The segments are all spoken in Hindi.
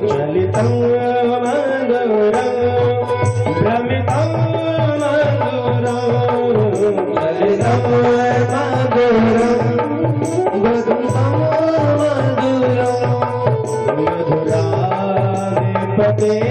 चलितं मधुरं भ्रमितं मधुरं चलितं मधुरं गगनं मधुरं मधुराधिपते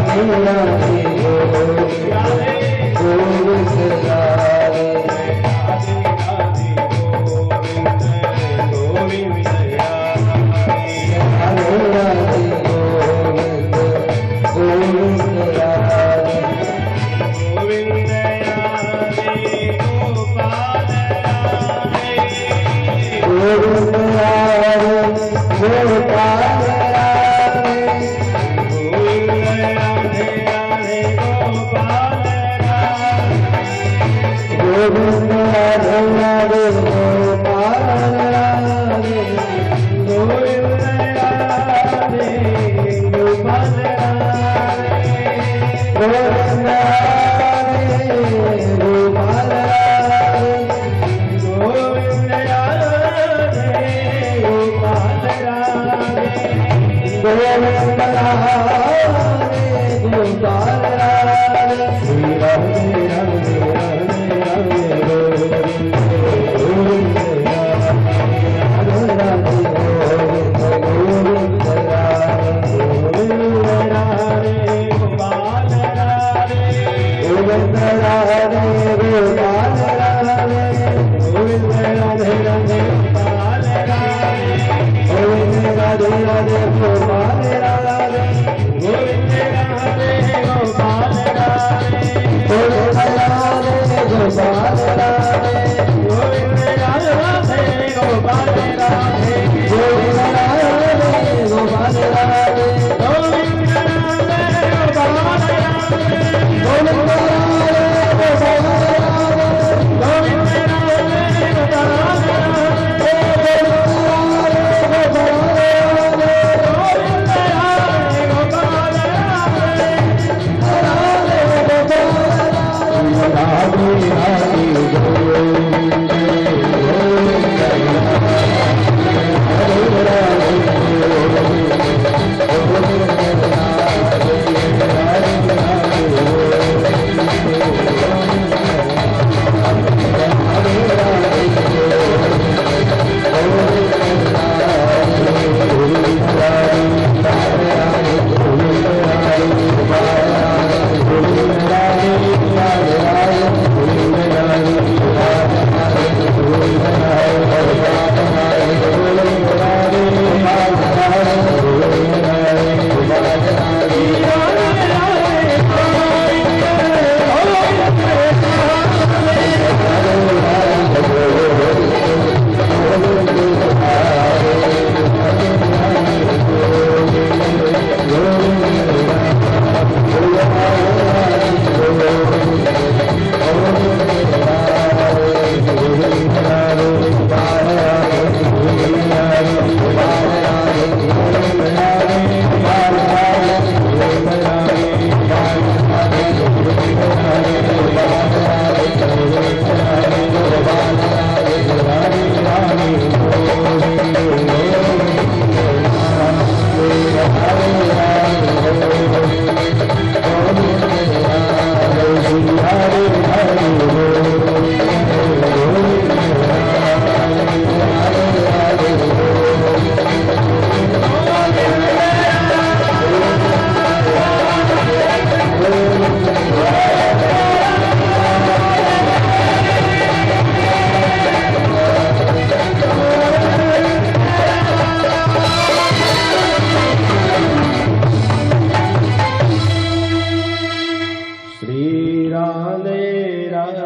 Govinda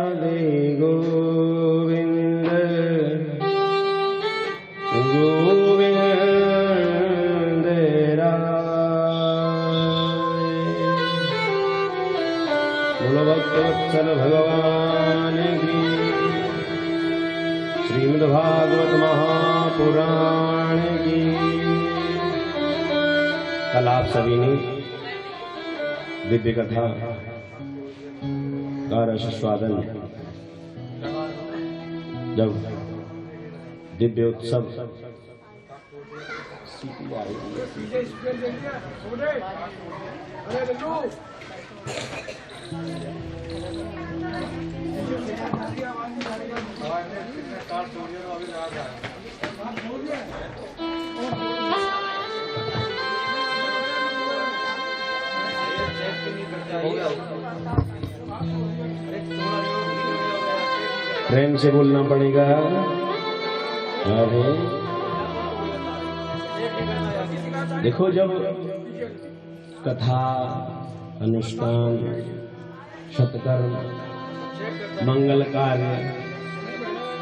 राधे गोविंद गोविंद बोलो भक्तवत्सल भगवान की। श्रीमद्भागवत महापुराण की। कल आप सभी ने दिव्य कथा का रस स्वादन, जब दिव्य उत्सव प्रेम से बोलना पड़ेगा। अरे देखो, जब कथा, अनुष्ठान, सत्कर्म, मंगल कार्य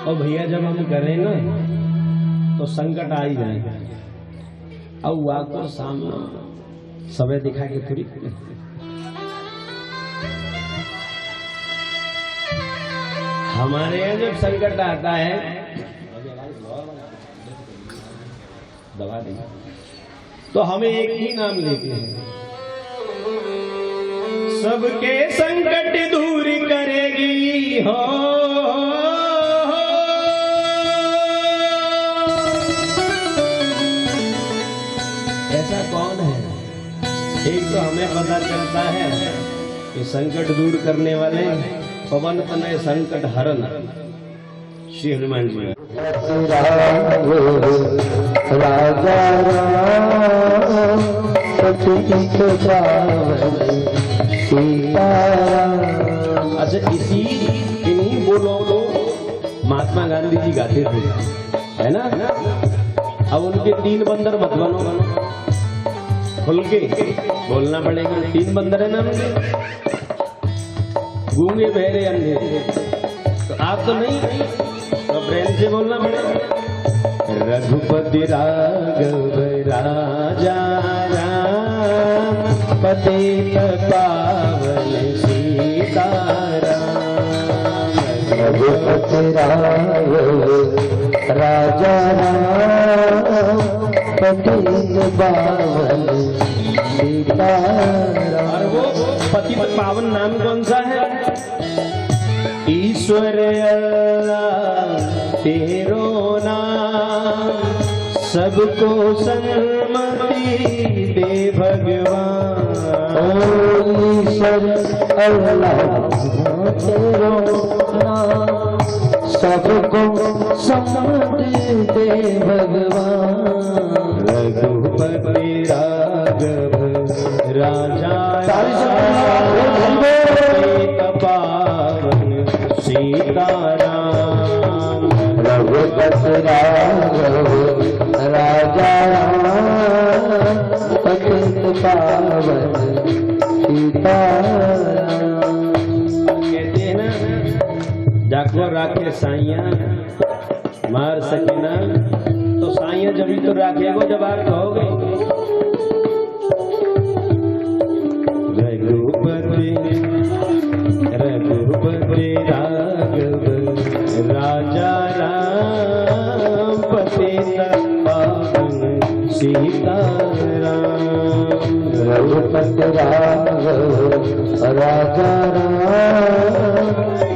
और भैया जब हम करें ना तो संकट आ ही जाए। अब वाक को सामने सबे दिखा के थोड़ी हमारे यहाँ जब संकट आता है दबा देंगे तो हमें एक ही नाम लेते हैं, सबके संकट दूर करेगी हो। ऐसा कौन है? एक तो हमें पता चलता है कि संकट दूर करने वाले पवन तनय संकट हरन श्री हनुमान जी। राजा अच्छा, इन्हीं बोलों को महात्मा गांधी जी गाते थे, है ना? अब उनके 3 बंदर मत बनो, खुल के बोलना पड़ेगा। 3 बंदर है ना उनके, गूंगे बहरे अंधे, तो आप तो नहीं, तो प्रेम से बोलना पड़ेगा। रघुपति राघव राजा राम पतित पावन सीताराम। रघुपति राघव राजा राम पतित पावन सीताराम। और वो पतित पावन नाम कौन सा है? ईश्वर अल्लाह तेरो नाम, सबको सन्मति दे भगवान। ओ ईश्वर अल्लाह तेरो नाम, सबको सन्मति दे भगवान। रघुपति राघव राजा पावन सीताराम। रघुपति राघव राजा पतित पावन सीताराम। कहते हैं ना, जाको राखे साइया मार सके ना, तो साइया जब भी तो राखेगो जब आप कहोगे। रघुपति राघव राजा राम पतित पावन सीताराम। रघुपति राघव राजा राम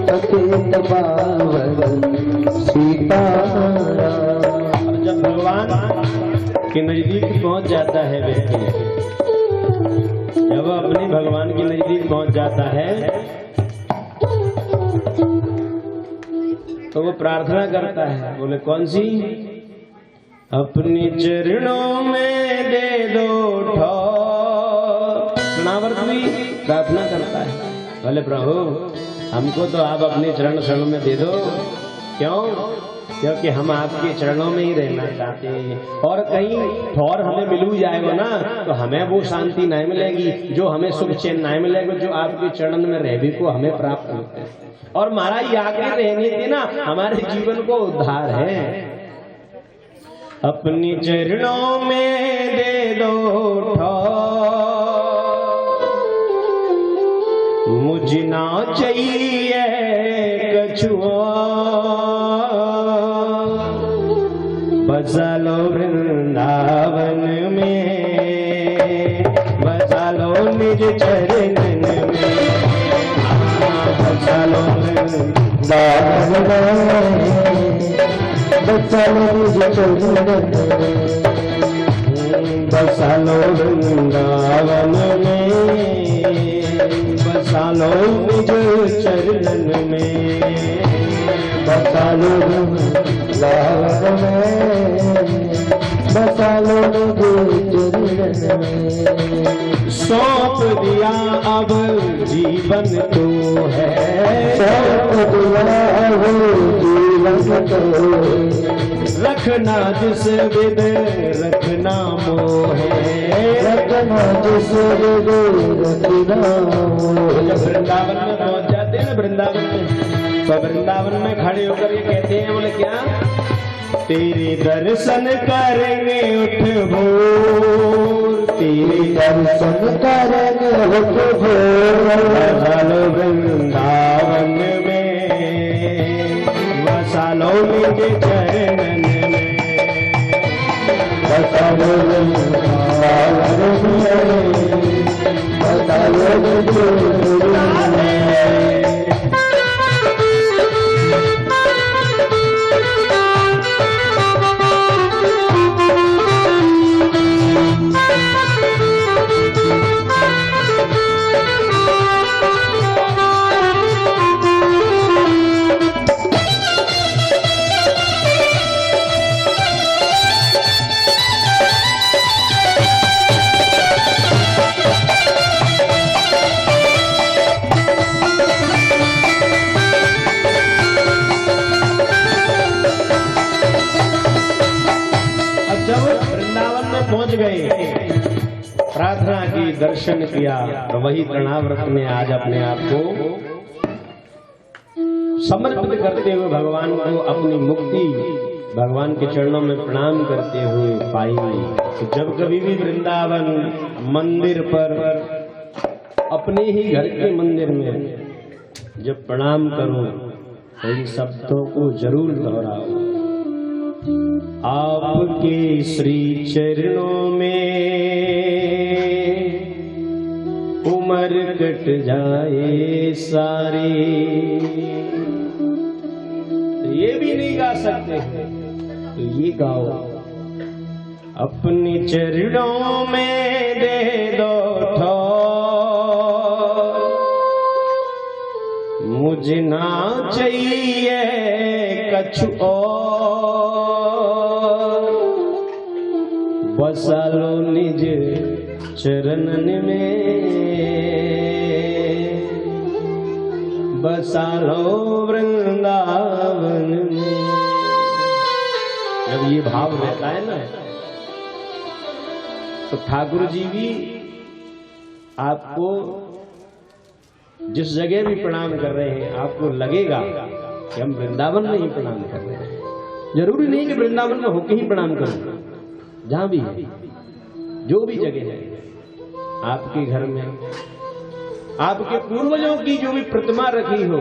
पतित पावन सीताराम। जब भगवान के नजदीक पहुंच जाता है व्यक्ति, जब अपने भगवान के नजदीक पहुंच जाता है तो वो प्रार्थना करता है। बोले कौन सी? अपने चरणों में दे दो ठौर। शरणागत भी प्रार्थना करता है, बोले प्रभु हमको तो आप अपने चरण शरण में दे दो, क्यों? क्योंकि हम आपके चरणों में ही रहना चाहते हैं। और कहीं और हमें मिलू जाएगा ना तो हमें वो शांति नहीं मिलेगी, जो हमें सुख चैन नहीं मिलेगा, जो आपके चरण में रहने को हमें प्राप्त होते हैं। और महाराज ये आगे रहने से ना हमारे जीवन को उद्धार है। अपनी चरणों में दे दो मुझे ना चाहिए कछुआ, बसा लो वृंदावन में, बसा लो निज चरणन में, बसा लो वृंदावन में, बसा लो निज चरणन में, बसा लो वृंदावन में, बसा लो निज चरणन में, बसा लो वृंदावन में, बसा लो निज चरणन में। सौंप दिया अब जीवन तो है, सौंप दिया अब जीवन तो, रखना जिस विद रखना मोह है, रखना जिस विद रखना मोह। जब वृंदावन में पहुंच जाते हैं ना, वृंदावन में, तो वृंदावन में खड़े होकर ये कहते हैं, बोले क्या? तेरे दर्शन करेंगे उठ भोर, तेरे दर्शन करेंगे उठ भोर, बसा लो वृंदावन में, बसा लो निज चरणन में, बसा लो वृंदावन में, बसा लो निज चरणन में। प्रार्थना की, दर्शन किया, तो वही तृणाव्रत में आज अपने आप को समर्पित करते हुए भगवान को अपनी मुक्ति भगवान के चरणों में प्रणाम करते हुए पाई। तो जब कभी भी वृंदावन मंदिर पर, अपने ही घर के मंदिर में जब प्रणाम करो तो इन शब्दों को जरूर दोहराओ। आपके श्री चरणों में उम्र कट जाए सारी। तो ये भी नहीं गा सकते तो ये गाओ। अपनी चरणों में दे दो ठोर, मुझे ना चाहिए कछु और, बसा लो निज चरणन में, बसा लो वृंदावन में। जब ये भाव रहता है ना तो ठाकुर जी भी आपको जिस जगह भी प्रणाम कर रहे हैं आपको लगेगा कि हम वृंदावन में ही प्रणाम कर रहे हैं। जरूरी नहीं कि वृंदावन में होके ही प्रणाम करो, जहां भी है, जो भी जगह है, आपके घर में आपके पूर्वजों की जो भी प्रतिमा रखी हो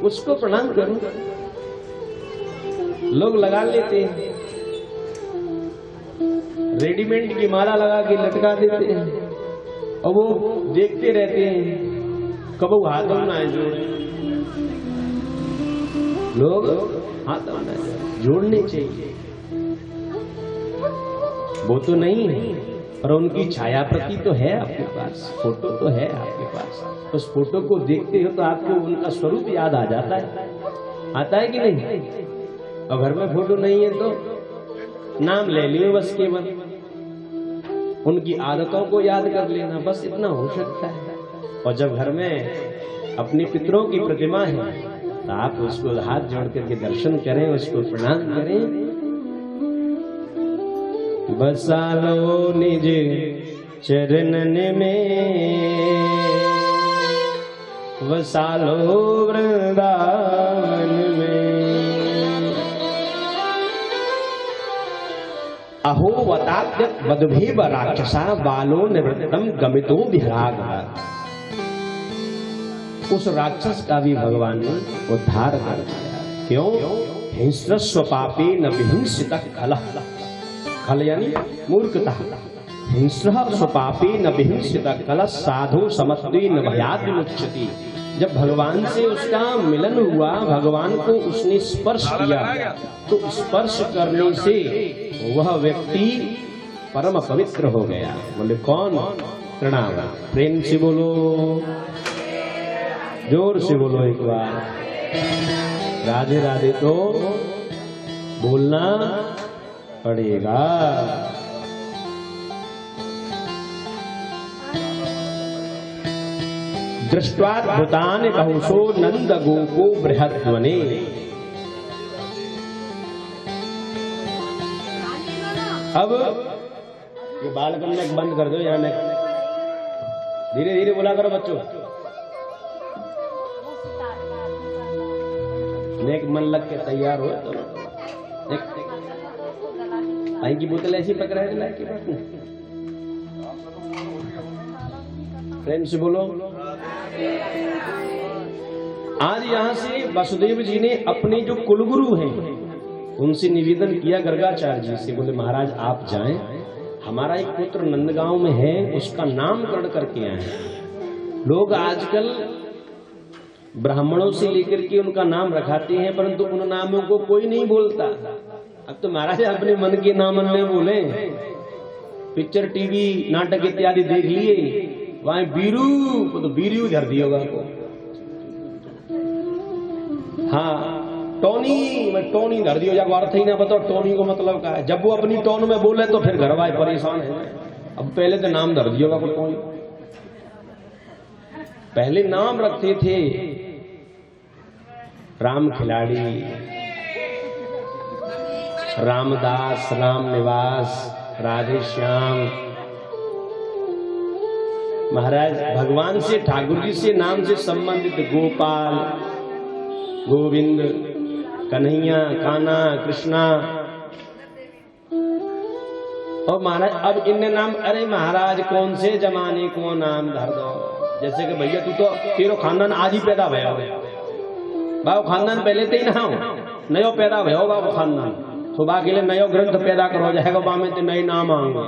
उसको प्रणाम करो। लोग लगा लेते हैं, रेडीमेड की माला लगा के लटका देते हैं और वो देखते रहते हैं कब वो हाथों ना जोड़े। लोग हाथों ना जोड़ने चाहिए, वो तो नहीं है पर उनकी छाया प्रति तो है आपके पास, फोटो तो है आपके पास। उस फोटो को देखते हो तो आपको उनका स्वरूप याद आ जाता है, आता है कि नहीं? और घर में फोटो नहीं है तो नाम ले लियो बस, केवल उनकी आदतों को याद कर लेना, बस इतना हो सकता है। और जब घर में अपने पितरों की प्रतिमा है तो आप उसको हाथ जोड़ करके दर्शन करें, उसको प्रणाम करें। बसा लो निज चरणन में, वसा लो वृंदावन में। अहो वताद्य वधुभेव राक्षसा बालो निवृत्तम गमितो विहराग। उस राक्षस का भी भगवान ने उद्धार कर दिया। क्यों? हिंस्रस्व पापे न विहिंसित खल, खल यानी मूर्खता। हिंस्रः स्वपापे न विहिंसित खल साधु समत्वे न भयाद् विमुच्यते। जब भगवान से उसका मिलन हुआ, भगवान को उसने स्पर्श किया, तो स्पर्श करने से वह व्यक्ति परम पवित्र हो गया। बोले कौन? प्रणाम। प्रेम से बोलो, जोर से बोलो एक बार। राधे राधे तो बोलना पड़ेगा। दृष्ट्वाद्भुतान् बहुशो नंद गोपो बृहद्वने। अब ये बालकन में बंद कर दो, यहाँ में धीरे धीरे बोला करो बच्चों। नेक मन लग के तैयार हो तो पानी की बोतल ऐसी पकड़ा है लाइक के प्रेम से बोलो। आज यहाँ से वासुदेव जी ने अपने जो कुलगुरु हैं उनसे निवेदन किया गर्गाचार्य जी से, बोले महाराज आप जाएं, हमारा एक पुत्र नंदगांव में है, उसका नामकरण करके आए। लोग आजकल ब्राह्मणों से लेकर के उनका नाम रखाते हैं, परंतु उन नामों को कोई नहीं बोलता। अब तो महाराज अपने मन के नाम में बोले। पिक्चर, टीवी, नाटक इत्यादि देख लिए, वहां बीरू तो बीरू धर दिया होगा को। हाँ टोनी, मैं टोनी धर दियो जाको, अर्थ ही ना बताओ टोनी को मतलब क्या है। जब वो अपनी टोन में बोले तो फिर घर वाले परेशान है। अब पहले तो नाम धर दियो को टोनी, पहले नाम रखते थे राम खिलाड़ी, रामदास, राम निवास, राधे श्याम। महाराज भगवान से, ठाकुर जी से नाम से संबंधित गोपाल, गोविंद, कन्हैया, कान्हा, कृष्णा। और महाराज अब इनने नाम, अरे महाराज कौन से जमाने को नाम धर दो। जैसे कि भैया तू तो तेरो खानदान आज ही पैदा भयो, बाबू खानदान पहले ते ही ना हो, नयो पैदा भयो बाबू खानदान, सुबह के लिए नयो ग्रंथ पैदा करो जाएगा, बामे ते नए नाम आएंगे।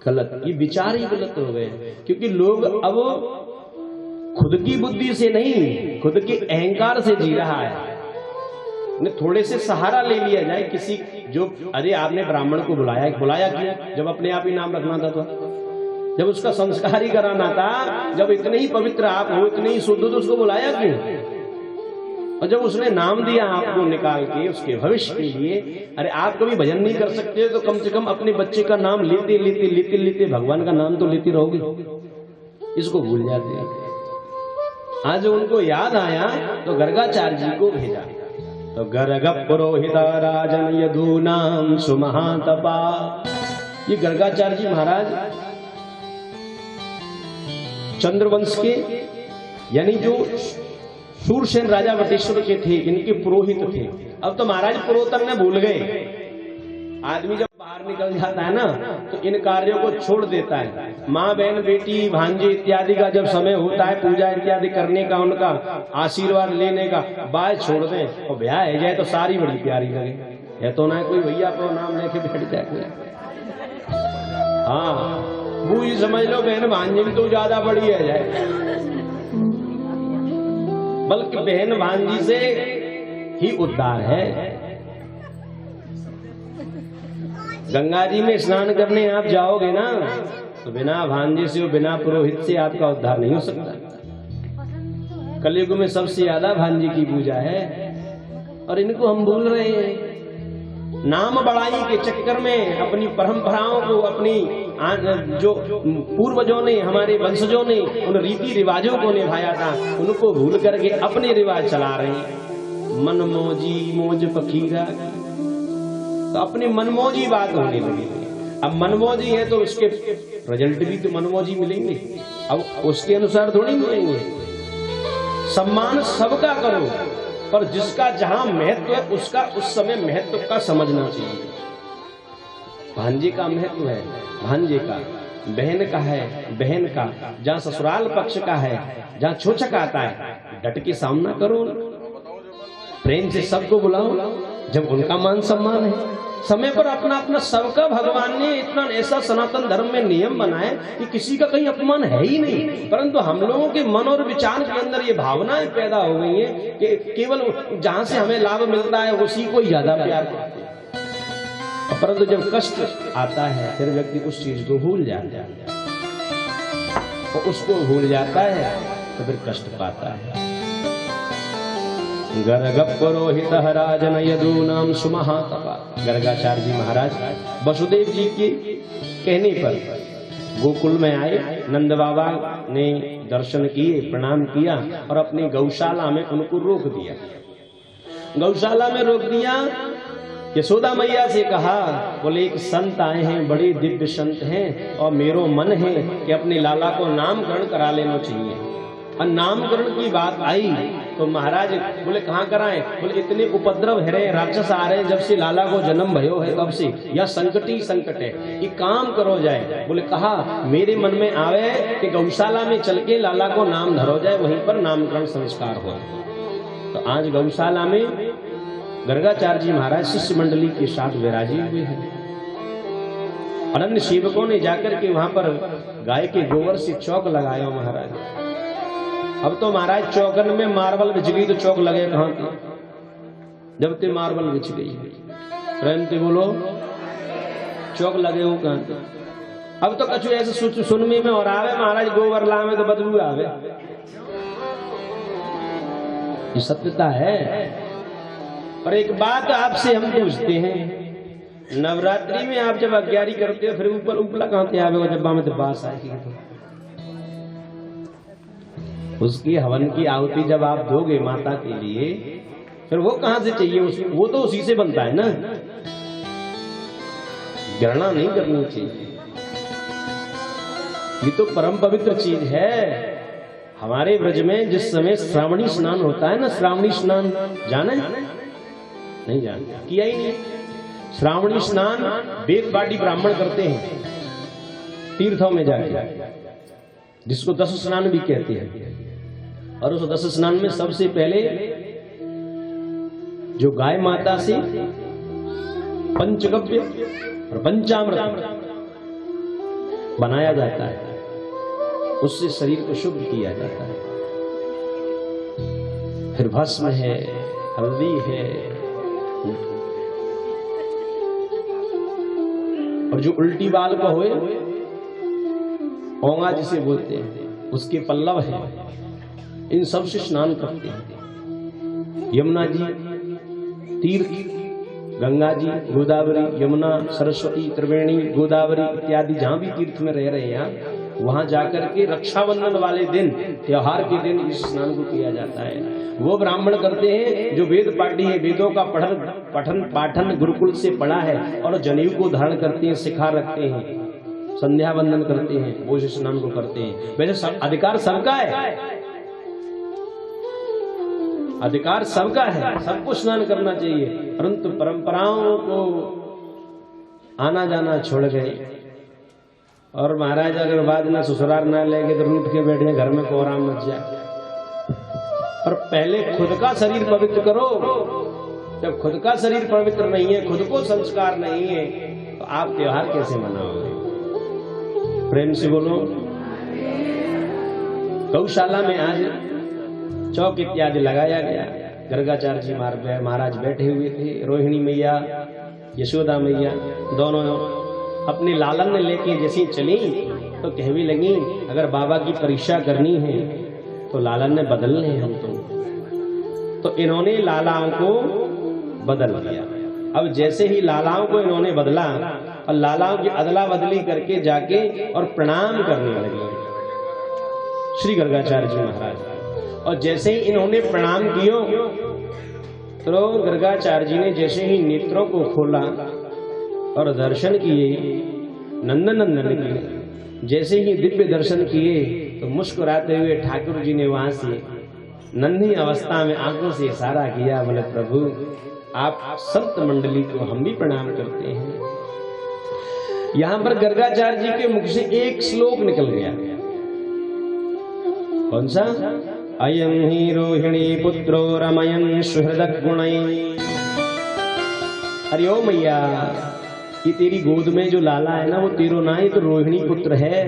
गलत, ये विचार ही गलत हो गए। क्योंकि लोग अब खुद की बुद्धि से नहीं, खुद के अहंकार से जी रहा है। थोड़े से सहारा ले लिया जाए किसी जो, अरे आपने ब्राह्मण को बुलाया क्यों? जब अपने आप ही नाम रखना था तो, जब उसका संस्कार ही कराना था, जब इतने ही पवित्र आप हो, इतने ही शुद्ध, तो उसको बुलाया क्यों? और जब उसने नाम दिया आपको निकाल के उसके भविष्य के लिए, अरे आप कभी भजन नहीं कर सकते तो कम से कम अपने बच्चे का नाम लेते लेते लेते लेते भगवान का नाम तो लेती रहोगे। इसको भूल जाते हैं। आज उनको याद आया तो गर्गाचार्य जी को भेजा। तो गर्ग पुरोहित राजन यदूनाम सुमहातपा। ये गर्गाचार्य जी महाराज चंद्रवंश के, यानी जो सूरसेन राजा वटेश्वर के थे, इनके पुरोहित थे। अब तो महाराज पुरोहितन ने भूल गए। आदमी जब बाहर निकल जाता है ना तो इन कार्यों को छोड़ देता है। माँ बहन बेटी भांजे इत्यादि का जब समय होता है पूजा इत्यादि करने का, उनका आशीर्वाद लेने का, बाय छोड़ दें और ब्याह है जाए तो सारी बड़ी प्यारी लगे। है तो ना कोई भैया अपना नाम लेके बैठ जाए। हाँ वो ही समझ लो बहन भांजे भी तो ज्यादा बड़ी है जाए, बल्कि बहन भांजी से ही उद्धार है। गंगा जी में स्नान करने आप जाओगे ना तो बिना भांजे से और बिना पुरोहित से आपका उद्धार नहीं हो सकता। कलयुग में सबसे ज्यादा भांजे की पूजा है और इनको हम भूल रहे हैं। नाम बढ़ाई के चक्कर में अपनी परंपराओं को, अपनी जो पूर्वजों ने, हमारे वंशजों ने उन रीति रिवाजों को निभाया था, उनको भूल करके अपने रिवाज चला रहे हैं। मनमौजी मौज फकीरा, तो अपने मनमौजी बात होने लगी। अब मनमौजी है तो उसके रिजल्ट भी तो मनमौजी मिलेंगे, अब उसके अनुसार थोड़ी मिलेंगे। सम्मान सबका करो, पर जिसका जहां महत्व है उसका उस समय महत्व का समझना चाहिए। भांजे का महत्व है भांजे का, बहन का है बहन का, जहां ससुराल पक्ष का है, जहां छोचक आता है डट के सामना करो, प्रेम से सबको बुलाओ। जब उनका मान सम्मान है समय पर अपना अपना सबका भगवान ने इतना ऐसा सनातन धर्म में नियम बनाए कि किसी का कहीं अपमान है ही नहीं, परंतु हम लोगों के मन और विचार के अंदर ये भावनाएं पैदा हो गई है कि केवल जहां से हमें लाभ मिलता है उसी को ज्यादा प्यार करते हैं। परंतु जब कष्ट आता है फिर व्यक्ति उस चीज को भूल जाता है, और उसको भूल जाता है तो फिर कष्ट पाता है। गर्गपुरोहित राजन यदूनाम सुमहातपा, गर्गाचार्य जी महाराज वसुदेव जी के कहने पर गोकुल में आए। नंद बाबा ने दर्शन किए, प्रणाम किया और अपनी गौशाला में उनको रोक दिया। गौशाला में रोक दिया, यशोदा मैया से कहा, बोले एक संत आए हैं, बड़े दिव्य संत हैं, और मेरो मन है कि अपने लाला को नामकरण करा लेना चाहिए। और नामकरण की बात आई तो महाराज बोले कहाँ कराएं? बोले इतने उपद्रव है रहे, राक्षस आ रहे हैं जब से लाला को जन्म भयो है तब से, या संकट ही संकट है, एक काम करो जाए। बोले कहा, मेरे मन में आवे कि गौशाला में चल के लाला को नाम धरो जाए, वहीं पर नामकरण संस्कार हो। तो आज गौशाला में गर्गाचार्य जी महाराज शिष्य मंडली के साथ विराजे हुए हैं। अनन्य सेवकों ने जाकर के वहां पर गाय के गोबर से चौक लगाया महाराज। अब तो महाराज चौकन में मार्बल बिछ गई तो चौक लगे कहां थे, जब ते मार्बल बिछ गई। प्रेम से बोलो, चौक लगे हो कहां थे? अब तो कछु ऐसे सुनने में और आवे महाराज गोबर लावे तो बदबू आवे, ये सत्यता है। और एक बात आपसे हम पूछते हैं, नवरात्रि में आप जब अग्यारी करते हो फिर ऊपर उपला कहां से आवेगा जब में तो बास आएगी? उसकी हवन की आहुति जब आप दोगे माता के लिए, फिर वो कहां से चाहिए? वो तो उसी से बनता है ना। गणना नहीं करनी चाहिए, ये तो परम पवित्र चीज है। हमारे ब्रज में जिस समय श्रावणी स्नान होता है ना, श्रावणी स्नान जाने नहीं जाने, किया ही नहीं। श्रावणी स्नान वेदवादी ब्राह्मण करते हैं तीर्थों में जाके, जिसको 10 स्नान भी कहते हैं। और उस 10 स्नान में सबसे पहले जो गाय माता से पंचगव्य और पंचामृत बनाया जाता है, उससे शरीर को शुद्ध किया जाता है। फिर भस्म है, हल्दी है, और जो उल्टी बाल को होए ओंगा जिसे बोलते हैं, उसके पल्लव है, इन सब से स्नान करते हैं। यमुना जी तीर्थ, गंगा जी, गोदावरी, यमुना, सरस्वती, त्रिवेणी, गोदावरी इत्यादि जहां भी तीर्थ में रह रहे हैं, वहां जाकर के रक्षाबंधन वाले दिन, त्योहार के दिन इस स्नान को किया जाता है। वो ब्राह्मण करते हैं जो वेद पाठी है, वेदों का पठन पाठन गुरुकुल से पढ़ा है, और जनेऊ को धारण करते हैं, शिखा रखते हैं, संध्या वंदन करते हैं, वो स्नान को करते हैं। वैसे अधिकार सबका है, अधिकार सबका है, सबको स्नान करना चाहिए, परंतु परंपराओं को आना जाना छोड़ गए। और महाराज अगर बाद में ससुराल ना लेके तो रूठ के बैठे घर में कोहराम मच जाए। और पहले खुद का शरीर पवित्र करो। जब खुद का शरीर पवित्र नहीं है, खुद को संस्कार नहीं है, तो आप त्योहार कैसे मनाओगे? प्रेम से बोलो। गौशाला में आज चौक इत्यादि लगाया गया। गर्गाचार्य जी महाराज बैठे हुए थे। रोहिणी मैया, यशोदा मैया दोनों अपने लालन ने लेके जैसी चली तो कहवी लगी, अगर बाबा की परीक्षा करनी है तो लालन ने बदलने हैं हम तो इन्होंने लालाओं को बदल दिया। अब जैसे ही लालाओं को इन्होंने बदला और लालाओं की अदला बदली करके जाके और प्रणाम करने लगे श्री गर्गाचार्य जी महाराज। और जैसे ही इन्होंने प्रणाम कियो तो गर्गाचार्य जी ने जैसे ही नेत्रों को खोला और दर्शन किए नंदन नंदन किए, जैसे ही दिव्य दर्शन किए तो मुस्कुराते हुए ठाकुर जी ने वहां से नन्ही अवस्था में आंखों से इशारा किया, बोले प्रभु आप संत मंडली को हम भी प्रणाम करते हैं। यहां पर गर्गाचार्य जी के मुख से एक श्लोक निकल गया, कौन सा? अयं ही रोहिणी पुत्रो रमयन् सुहृद गुणै। अरे ओ मैया, ये तेरी गोद में जो लाला है ना वो तेरो ना ही तो रोहिणी पुत्र है।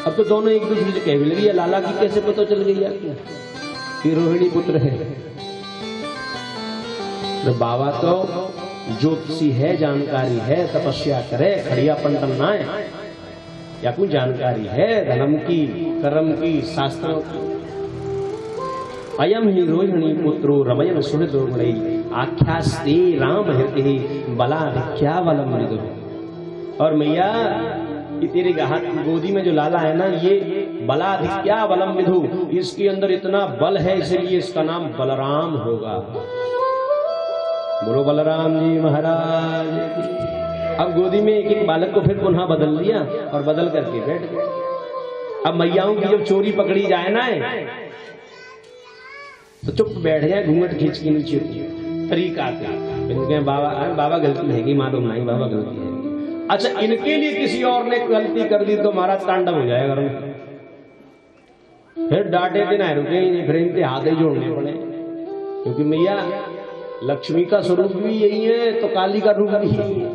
अब तो दोनों एक दूसरे से कह भी लगी, लाला की कैसे पता चल गई आपको कि रोहिणी पुत्र है? तो बाबा तो ज्योतिषी है, जानकारी है, तपस्या करे, खड़िया पंटन ना है, या कोई जानकारी है धर्म की, कर्म की, शास्त्रों की। अयम ही रोहिणी पुत्रो रमयन् सुहृद गुणै आख्यास्ते राम हृदि बलाधिक्यावलम मृदु। और मैया ये तेरे हाथ गोदी में जो लाला है ना ये बलाधिक्यावलम मृदु, इसके अंदर इतना बल है इसलिए इसका नाम बलराम होगा। बोलो बलराम जी महाराज। अब गोदी में एक एक बालक को फिर पुनः बदल दिया और बदल करके बैठ गए। अब मैयाओं की जब चोरी पकड़ी जाए ना तो चुप बैठ जाए, घूंघट खींच के नीचे तरीका बाबा गलती है, मालूम नहीं बाबा गलती है। अच्छा इनके लिए किसी और ने गलती कर दी तो महाराज तांडव हो जाएगा, फिर डांटे के ना रुके ही नहीं, फिर इनके हाथ ही जोड़ने पड़े। क्योंकि मैया लक्ष्मी का स्वरूप भी यही है तो काली का रूप भी यही है,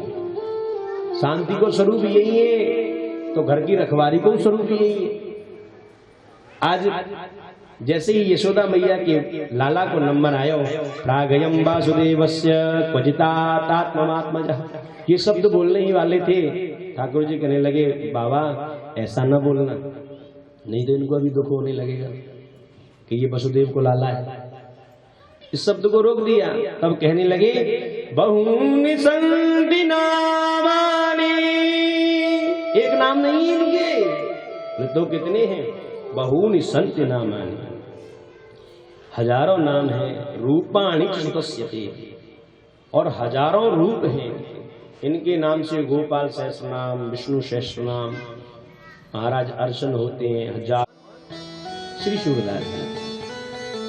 शांति को स्वरूप यही है तो घर की रखवारी को स्वरूप यही है। आज जैसे ही यशोदा मैया के लाला को नंबर आयो प्रागयम वासुदेवस्य क्वचितात्ममात्मजः, ये शब्द बोलने ही वाले थे। ठाकुर जी कहने लगे बाबा ऐसा न बोलना, नहीं तो इनको अभी दुख होने लगेगा कि ये वसुदेव को लाला है। इस शब्द को रोक दिया। तब कहने लगे बहुनि सन्ति नामानि, एक नाम नहीं है इनके, तो कितने हैं? बहुनि सन्ति नामानि, हजारों नाम है। रूपाणि सुतस्यते, और हजारों रूप हैं इनके नाम से। गोपाल सहस्र नाम, विष्णु सहस्र नाम, महाराज अर्चन होते हैं हजार। श्री सूरदास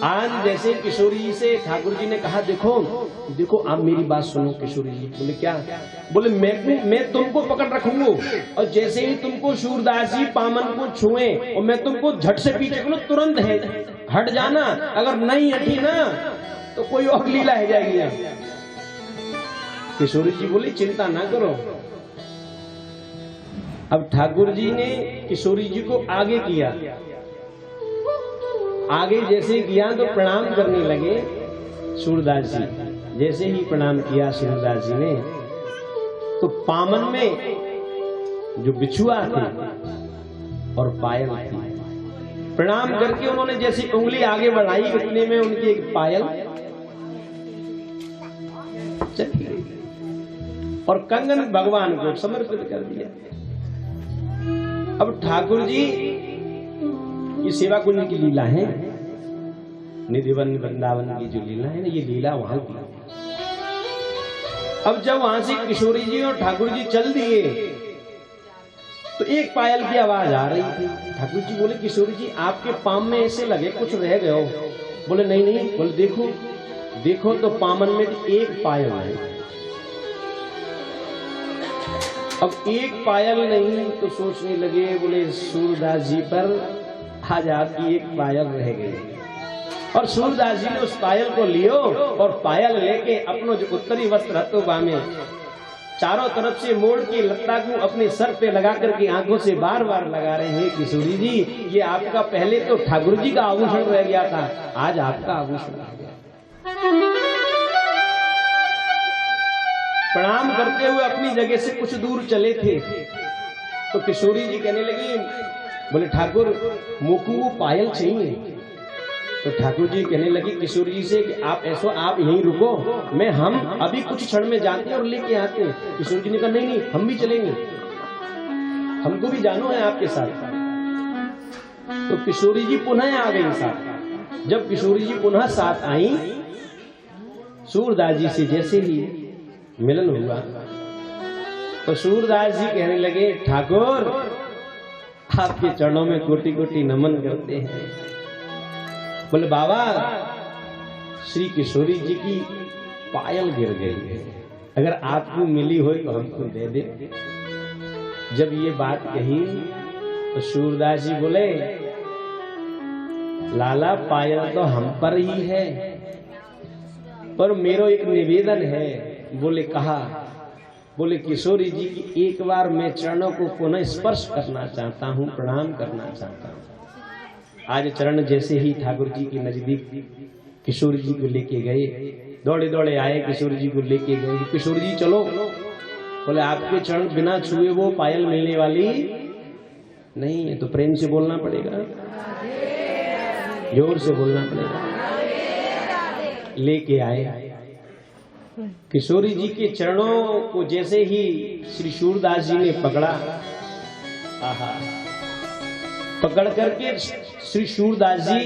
आज जैसे किशोरी जी से ठाकुर जी ने कहा देखो देखो आप मेरी बात सुनो किशोरी जी। बोले क्या? बोले मैं तुमको पकड़ रखूंगा और जैसे ही तुमको सूरदास जी पामन को छुए और मैं तुमको झट से पीछे करूं तुरंत है हट जाना, अगर नहीं हटी ना तो कोई और लीला है जाएगी। किशोरी जी बोले चिंता ना करो। अब ठाकुर जी ने किशोरी जी को आगे किया, आगे जैसे किया तो प्रणाम करने लगे सूरदास जी। जैसे ही प्रणाम किया सूरदास जी ने तो पामन में जो बिछुआ थे और पायल थी, प्रणाम करके उन्होंने जैसी उंगली आगे बढ़ाई उतने में उनकी एक पायल चली गई और कंगन भगवान को समर्पित कर दिया। अब ठाकुर जी ये सेवा कुंज की लीला है, निधिवन वृंदावन की जो लीला है ना ये लीला वहां की। अब जब वहां से किशोरी जी और ठाकुर जी चल दिए तो एक पायल की आवाज आ रही थी। ठाकुर जी बोले किशोरी जी आपके पाम में ऐसे लगे कुछ रह गए हो। बोले नहीं नहीं। बोले देखो देखो तो पामन में एक पायल है। अब एक पायल नहीं तो सोचने लगे, बोले सूरदास जी पर आज आपकी एक पायल रह गई। और सूरदास जी ने उस पायल को लियो और पायल लेके अपनो जो उत्तरी वस्त्र हतो बामे चारों तरफ से मोड़ के लत्ता को अपने सर पे लगा करके आंखों से बार बार लगा रहे हैं। किशोरी जी ये आपका पहले तो ठाकुर जी का आभूषण रह गया था, आज आपका आभूषण रह गया। प्रणाम करते हुए अपनी जगह से कुछ दूर चले थे तो किशोरी जी कहने लगी, बोले ठाकुर मोकू वो पायल चाहिए। तो ठाकुर जी कहने लगे किशोर जी से कि आप ऐसा आप यहीं रुको, हम अभी कुछ क्षण में जाते हैं और लेके आते हैं। किशोर जी ने कहा नहीं हम भी चलेंगे, हमको भी जानो है आपके साथ। तो किशोरी जी पुनः आ गई साथ। जब किशोरी जी पुनः साथ आई, सूरदास जी से जैसे ही मिलन हुआ तो सूरदास जी कहने लगे ठाकुर आपके चरणों में कोटि कोटि नमन करते हैं। बोले बाबा श्री किशोरी जी की पायल गिर गई है, अगर आपको मिली हो तो हमको दे दे। जब ये बात कही तो सूरदास जी बोले लाला पायल तो हम पर ही है, पर मेरा एक निवेदन है। बोले कहा, बोले किशोरी जी की एक बार मैं चरणों को पुनः स्पर्श करना चाहता हूँ, प्रणाम करना चाहता हूँ। आज चरण जैसे ही ठाकुर जी के नजदीक किशोर जी को लेके गए, दौड़े दौड़े आए, किशोर जी को लेके गए। किशोर जी चलो, बोले आपके चरण बिना छुए वो पायल मिलने वाली नहीं है। तो प्रेम से बोलना पड़ेगा, जोर से बोलना पड़ेगा। लेके आए किशोरी जी के चरणों को जैसे ही श्री सूरदास जी ने पकड़ा, आहा, पकड़ करके श्री सूरदास जी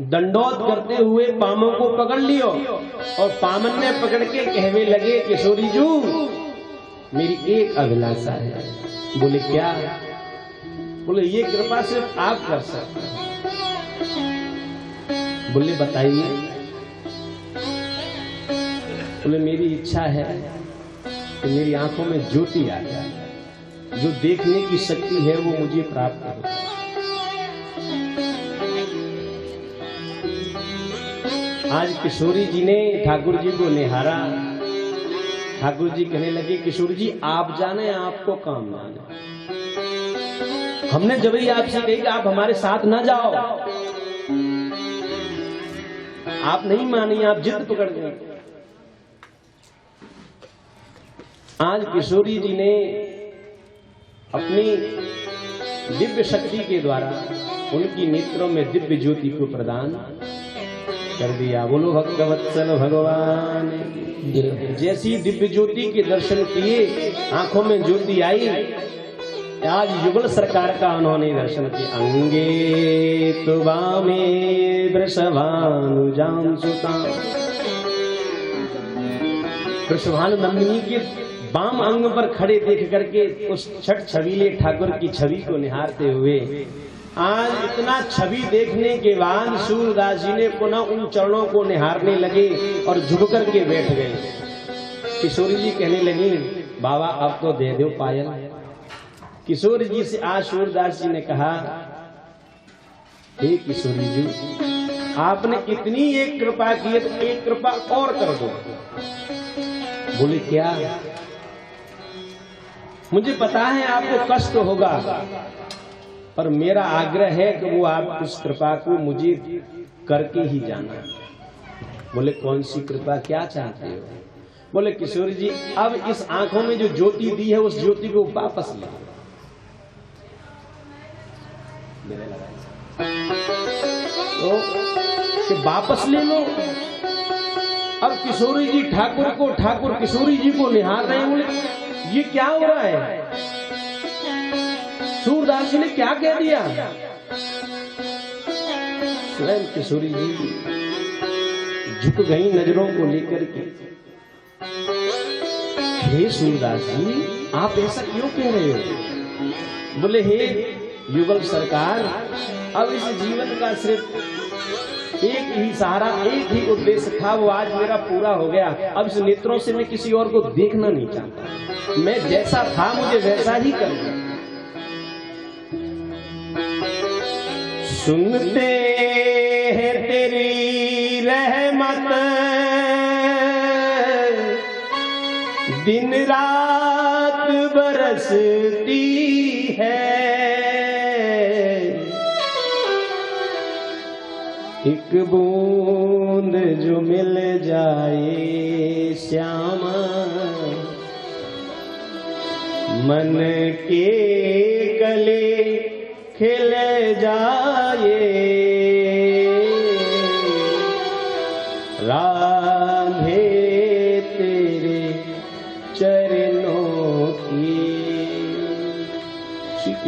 दंडोत करते हुए पामों को पकड़ लियो और पामन में पकड़ के कहने लगे किशोरी जी मेरी एक अभिलाषा है। बोले क्या? बोले ये कृपा सिर्फ आप कर सकते हैं। बोले बताइए। बोले मेरी इच्छा है कि मेरी आंखों में ज्योति आ जाए, जो देखने की शक्ति है वो मुझे प्राप्त हो। आज किशोरी जी ने ठाकुर जी को निहारा। ठाकुर जी कहने लगे किशोर जी आप जाने आपको काम जाने, हमने जब ही आपसे कही कि आप हमारे साथ ना जाओ, आप नहीं मानी, आप जिद पकड़ गए। आज किशोरी जी ने अपनी दिव्य शक्ति के द्वारा उनकी नेत्रों में दिव्य ज्योति को प्रदान कर दिया। बोलो भक्तवत्सल भगवान। जैसी दिव्य ज्योति के दर्शन किए, आंखों में ज्योति आई, आज युगल सरकार का उन्होंने दर्शन किया। अंगे तो वामे वृषभानुजां सुतां, वृषभानु नंदिनी के बाम अंग पर खड़े देख करके उस छठ छबीले ठाकुर की छवि को निहारते हुए आज इतना छवि देखने के बाद सूरदास जी ने पुनः उन चरणों को निहारने लगे और झुक करके बैठ गए। किशोरी जी कहने लगी बाबा अब तो दे दो पायल। किशोरी जी से आज सूरदास जी ने कहा हे किशोरी जी आपने इतनी एक कृपा की है तो एक कृपा और कर दो। बोले क्या? मुझे पता है आपको कष्ट होगा, पर मेरा आग्रह है कि वो आप उस कृपा को मुझे करके ही जाना। बोले कौन सी कृपा, क्या चाहते हो? बोले किशोरी जी अब इस आंखों में जो ज्योति दी है उस ज्योति को वापस ले। तो वापस ले लो। अब किशोरी जी ठाकुर किशोरी जी को निहार रहे हैं। बोले ये क्या हो रहा है? सूरदास जी ने क्या कह दिया? स्वयं किशोरी जी झुक गई नजरों को लेकर के। हे सूरदास जी आप ऐसा क्यों कह रहे हो? बोले हे युगल सरकार अब इस जीवन का सिर्फ एक ही सहारा, एक ही उद्देश्य था, वो आज मेरा पूरा हो गया। अब इस नेत्रों से मैं किसी और को देखना नहीं चाहता। मैं जैसा था मुझे वैसा ही करना। सुनते हैं तेरी रहमत दिन रात बरसती है, एक बूंद जो मिल जाए श्यामा मन के गले खिल जाए।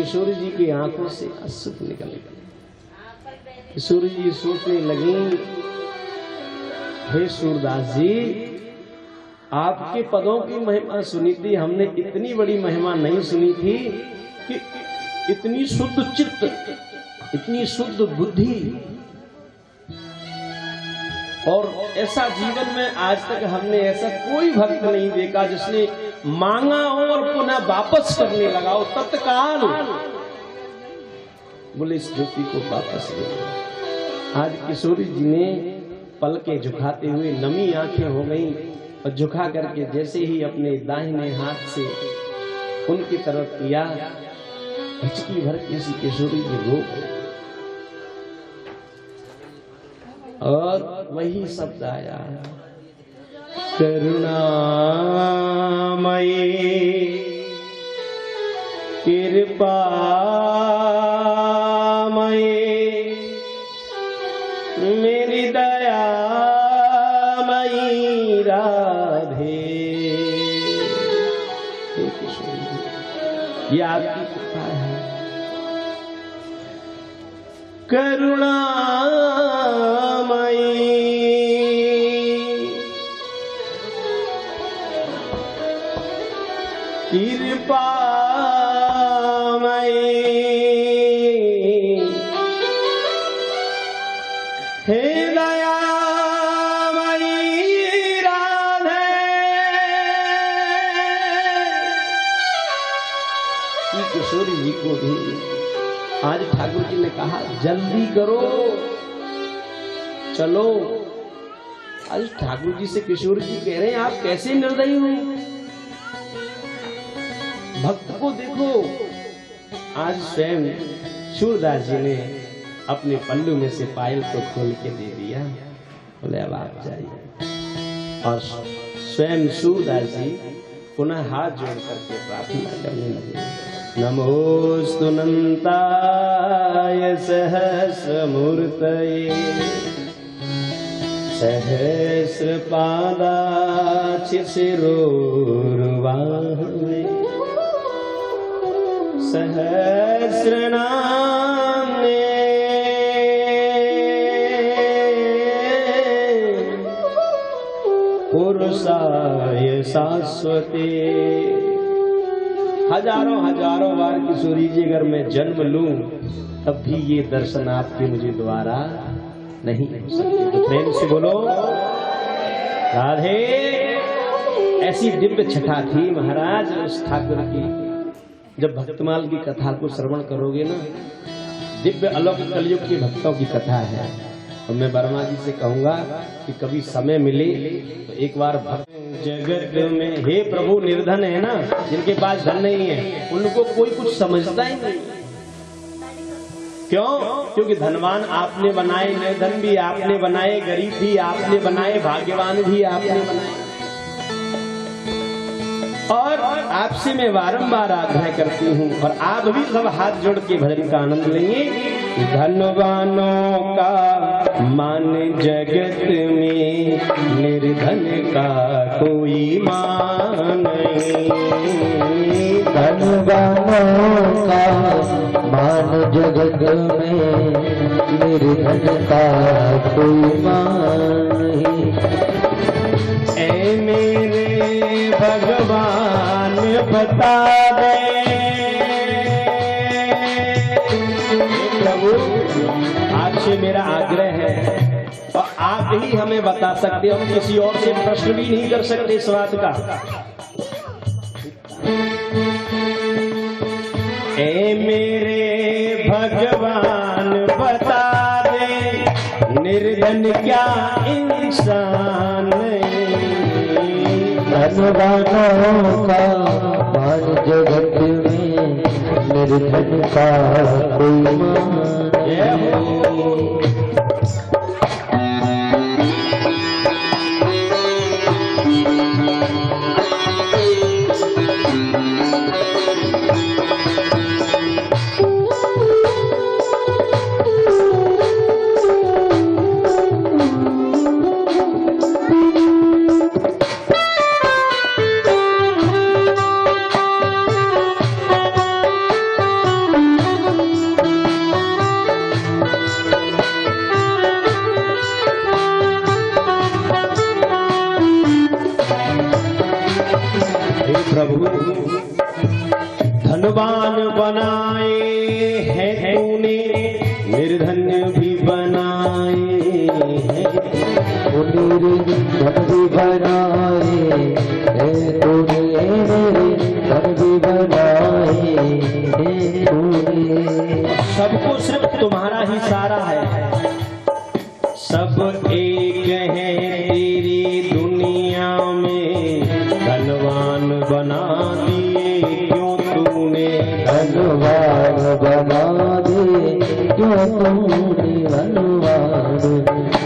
किशोरी जी की आंखों से अश्रु निकल गए। किशोरी जी सोचने लगी, हे सूरदास जी, आपके पदों की महिमा सुनी थी हमने, इतनी बड़ी महिमा नहीं सुनी थी कि इतनी शुद्ध चित्त, इतनी शुद्ध बुद्धि, और ऐसा जीवन में आज तक हमने ऐसा कोई भक्त नहीं देखा जिसने मांगा हो और पुनः वापस करने लगा हो तत्काल। बोले इस ज्योति को वापस ले। आज किशोरी जी ने पलके झुकाते हुए नमी आंखें हो गईं और झुका करके जैसे ही अपने दाहिने हाथ से उनकी तरफ किया, हिचकी भर किसी किशोरी की रो और वही शब्द आया, करुणामयी कृपामयी मेरी दयामयी राधे। ये आपकी कृपा है। करुणामयी कृपामयी हे दयामयी राधे। किशोरी जी को भी आज ठाकुर जी ने कहा जल्दी करो, चलो। आज ठाकुर जी से किशोर जी कह रहे हैं आप कैसे निर्दयी हो, भक्त को देखो। आज स्वयं सूरदास जी ने अपने पल्लू में से पायल को खोल के दे दिया, बोले अब आप जाइए। और स्वयं सूरदास जी पुनः हाथ जोड़ करके प्रार्थना करने लगे, नमोस्तु नन्ताय सहस्रमूर्तये सहस्रपादाक्षिशिरोरुवाहने सहस्रनाम्ने पुरुषाय शाश्वते। हजारों हजारों बार किशोरी जी अगर मैं जन्म लूं तब भी ये दर्शन आपके मुझे द्वारा नहीं हो सकते। तो प्रेम से बोलो राधे। ऐसी दिव्य छठा थी महाराज उस ठाकुर की। जब भक्तमाल की कथा को श्रवण करोगे ना, दिव्य अलौकिक कलयुग के भक्तों की कथा है। और मैं वर्मा जी से कहूंगा कि कभी समय मिले तो एक बार भक्त जगत में, हे प्रभु निर्धन है ना, जिनके पास धन नहीं है उनको कोई कुछ समझता ही नहीं। क्यों? क्योंकि धनवान आपने बनाए, निर्धन भी आपने बनाए, गरीब भी आपने बनाए, भाग्यवान भी आपने बनाए। और आपसे मैं बारंबार आग्रह करती हूँ और आप भी सब हाथ जोड़ के भजन का आनंद लेंगे। धनवानों का मान जगत में, निर्धन का कोई मान नहीं। धनवानों का मान जगत में, निर्धन का कोई मान नहीं। ऐ मेरे भगवान बता दे प्रभु, आपसे मेरा आग्रह है और आप ही हमें बता सकते, हम किसी और से प्रश्न भी नहीं कर सकते इस बात का। ऐ मेरे भगवान बता दे, निर्धन क्या इंसान धनवानों का मान जगत में, निर्धन का कोई मान नहीं। धनवान बनाए हैं तूने, निर्धन भी बनाए हैं। निर्धन भी बनाए हैं तूने, निर्धन भी बनाए हैं तूने। सबको सिर्फ तुम्हारा ही सारा है, सब एक है तेरी दुनिया में, धनवान बना दिए क्यों तूने, धनवान बना दे क्यों तूने, धनवान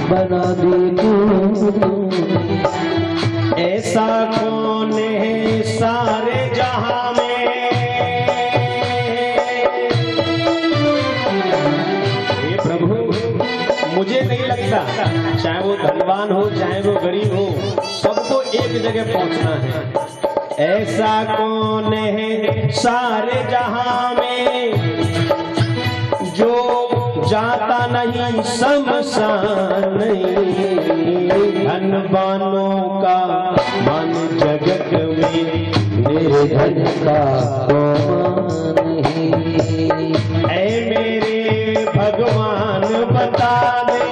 बना दे क्यों तूने। ऐसा कौन है सारे जहां में, हे प्रभु मुझे नहीं लगता, चाहे वो धनवान हो चाहे वो गरीब हो, सबको एक जगह पहुंचना है। ऐसा कौन है सारे जहां में, जो जाता नहीं शमशान नहीं, धनवानों का मन जगत में, निर्धन का कौन नहीं। ऐ मेरे भगवान बता दे,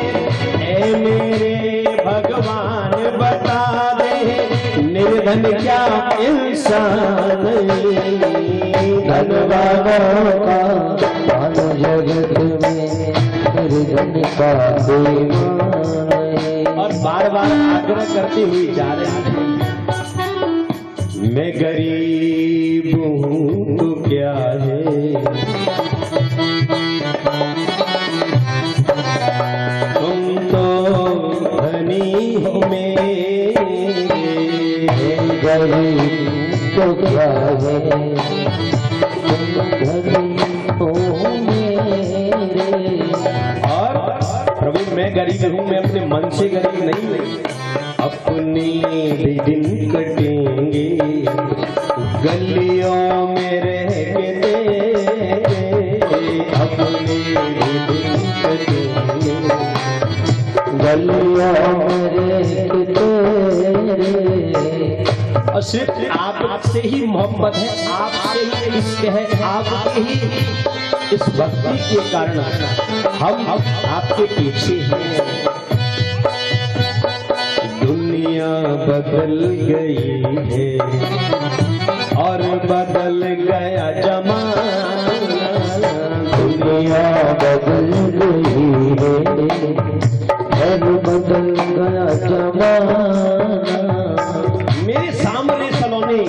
ऐ मेरे भगवान बता दे, निर्धन क्या इंसान, धनवानों का मन जगत में, निर्धन का कोई मान नहीं। और बार बार आग्रह करती हुई जा रही है, मैं गरीब हूँ तो क्या है, तुम तो धनी हो मेरे, गरीब तो क्या है, तुम धनी हो मेरे। और प्रभु मैं गरीब हूँ, मैं अपने मन से गरीब नहीं हूँ, अपने भी दिन कटेंगे गलियों में रह के तेरे, अपने भी दिन कटेंगे गलियों में रह के तेरे। और सिर्फ आपसे ही मोहब्बत है, आपसे ही इश्क है, आपके ही इस भक्ति के कारण हम आपके पीछे हैं। दुनिया बदल गई है और बदल गया जमाना, दुनिया बदल गई है और बदल गया जमाना। मेरे सामने सलोने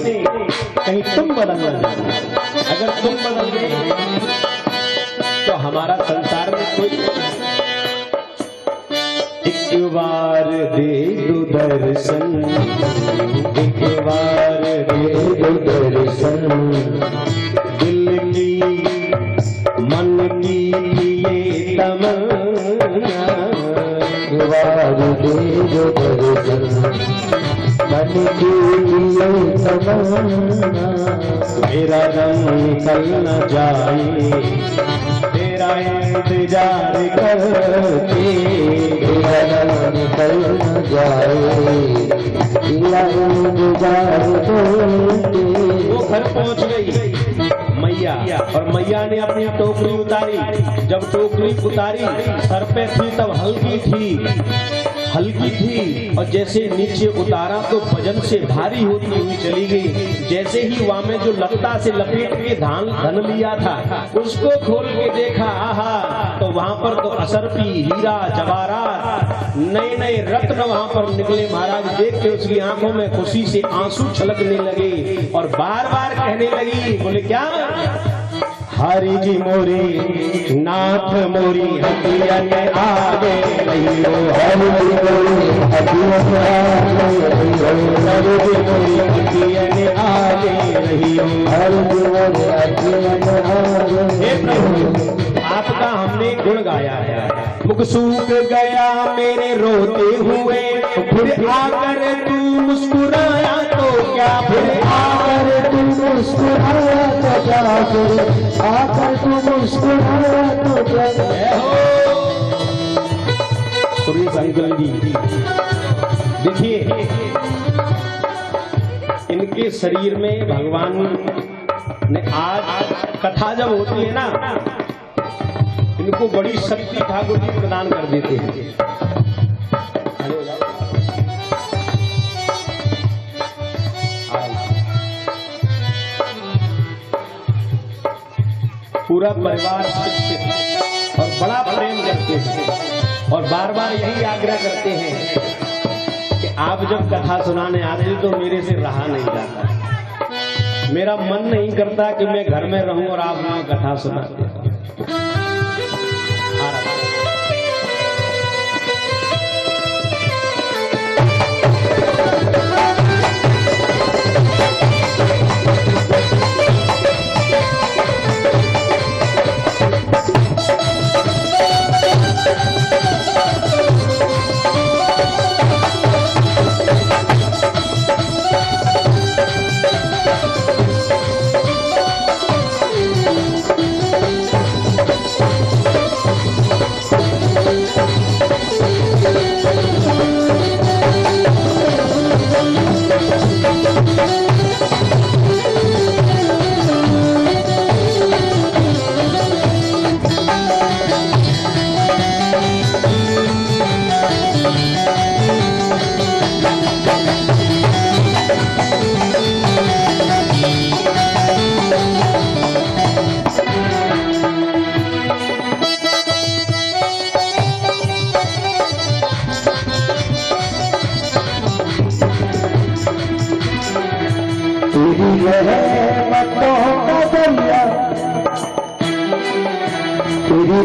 कहीं तुम बदल न जाना, अगर तुम बदल गए तो हमारा संसार में कोई, एक बार दे दो दर्शन, एक बार दे दो दर्शन, दिल की मन की ये तमन्ना, एक बार दे दो दर्शन, मन की ये तमन्ना। मेरा दम निकल न जाए तेरा इंतजार करके, मेरा दम निकल न जाए तेरा इंतजार करके। वो घर पहुंच गई मैया, और मैया ने अपनी टोकरी उतारी, जब टोकरी उतारी सर पे थी तब हल्की थी, और जैसे नीचे उतारा तो वजन से भारी होती हुई चली गई। जैसे ही वहां में जो लत्ता से लपेट के धन लिया था उसको खोल के देखा, आहा, तो वहां पर तो असरपी हीरा जवाहरात नए नए रत्न वहां पर निकले। महाराज देख के उसकी आंखों में खुशी से आंसू छलकने लगे और बार बार कहने लगी, बोले क्या, हरि जी मोरी नाथ मोरी हटिया ने आगे रहियो, हरि जी मोरी हटिया ने आगे रहियो, हरि जी मोरी हटिया ने आगे रहियो, हरि जी मोरी हटिया ने आगे। हे प्रभु आपका हमने गुण गाया है, मुख सूख गया मेरे रोते हुए, फिर आकर तू मुस्कुराया तो क्या, फिर आकर तू मुस्कुराया तो क्या, फिर आकर तू मुस्कुराया तो क्या। सुरेश अंकल जी देखिए, इनके इनके शरीर में भगवान ने आज कथा जब होती है ना, इनको बड़ी शक्ति ठाकुर जी प्रदान कर देते हैं। पूरा परिवार शिक्षित और बड़ा प्रेम करते हैं और बार बार यही आग्रह करते हैं कि आप जब कथा सुनाने आते तो मेरे से रहा नहीं जाता, मेरा मन नहीं करता कि मैं घर में रहूं और आप वहां कथा सुनाते।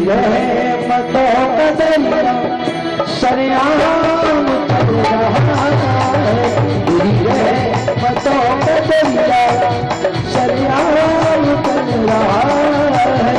रहमतों का दरिया सरेआम कर रहा है, तेरी रहमतों का दरिया सरेआम कर रहा है।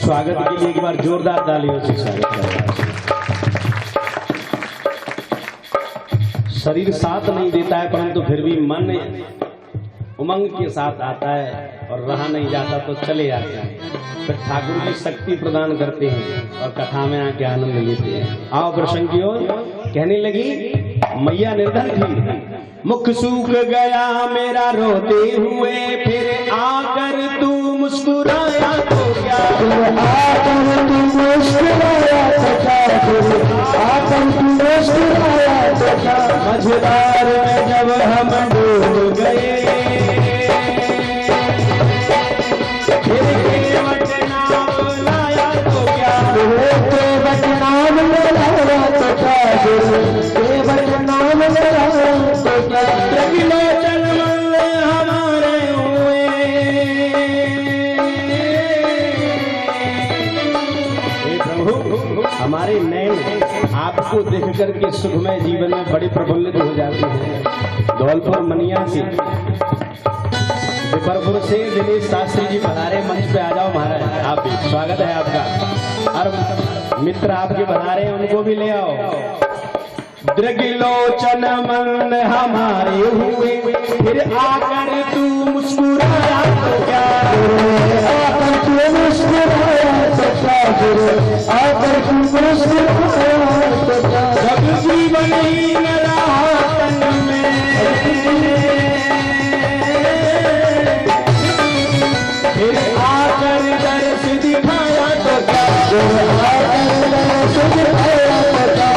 स्वागत के लिए एक बार जोरदार तालियों से स्वागत करना। शरीर साथ नहीं देता है परंतु फिर भी मन उमंग के साथ आता है और रहा नहीं जाता तो चले जाते हैं। फिर ठाकुर जी शक्ति प्रदान करते हैं और कथा में आके आनंद लेते हैं। आओ प्रसंग की ओर। कहने लगी मैया निर्धन थी, मुख सूख गया मेरा रोते हुए, फिर आकर तू मुस्कुराया तो क्या, आकर तू मुस्कुराया तो क्या, आकर तू मुस्कुराया तो क्या, मझधार में जब हम डूब गए, फिर केवट नाम लाया तो क्या, केवट नाम लाया तो क्या, केवट नाम लाया तो क्या, त्रिलोचन हमारे हुए। हे प्रभु, हमारे नयन आपको देख करके सुखमय जीवन में बड़े प्रफुल्लित हो जाते हैं। धौलपुर मनिया से, विपरपुर से दिनेश शास्त्री जी पधारे, मंच पे आ जाओ महाराज, आप भी स्वागत है आपका। और मित्र आपके पधारे हैं, उनको भी ले आओ। दृगलोचन मन हमारे हुए, फिर आकर तू मुस्कुराया तो क्या, आकर तू मुस्कुराया तो क्या, आकर तू मुस्कुराया तो क्या, जब जीवन ही न रहा तन में, फिर आकर दर्श दिखाया तो क्या, आकर दर्श दिखाया तो क्या,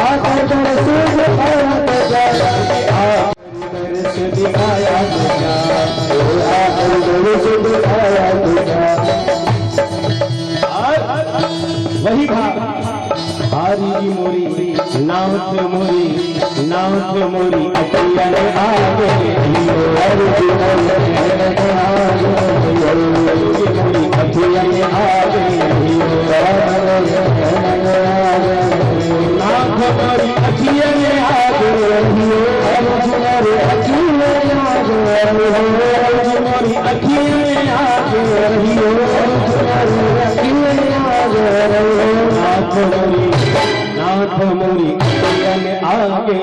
आकर दर्श दिखाया तो क्या, दर्श दिखाया तो क्या, आकर दर्श दिखाया तो क्या। वही भाव हारी मोरी नाथ मोरी अखियन आगे रहियो अर्जुन मोरी अखियन आगे रहियो नाथ मोरी अखियन आगे रहियो अर्जुन मोरी अखियन आगे रहियो नाथ मोरी अखियन आगे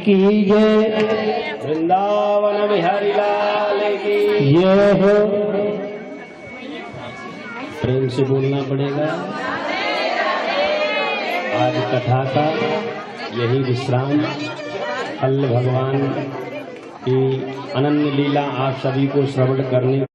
की जय। वृंदावन बिहारी लाल की जय हो। प्रेम से बोलना पड़ेगा। आज कथा का यही विश्राम, कल भगवान की अनन्य लीला आप सभी को श्रवण करने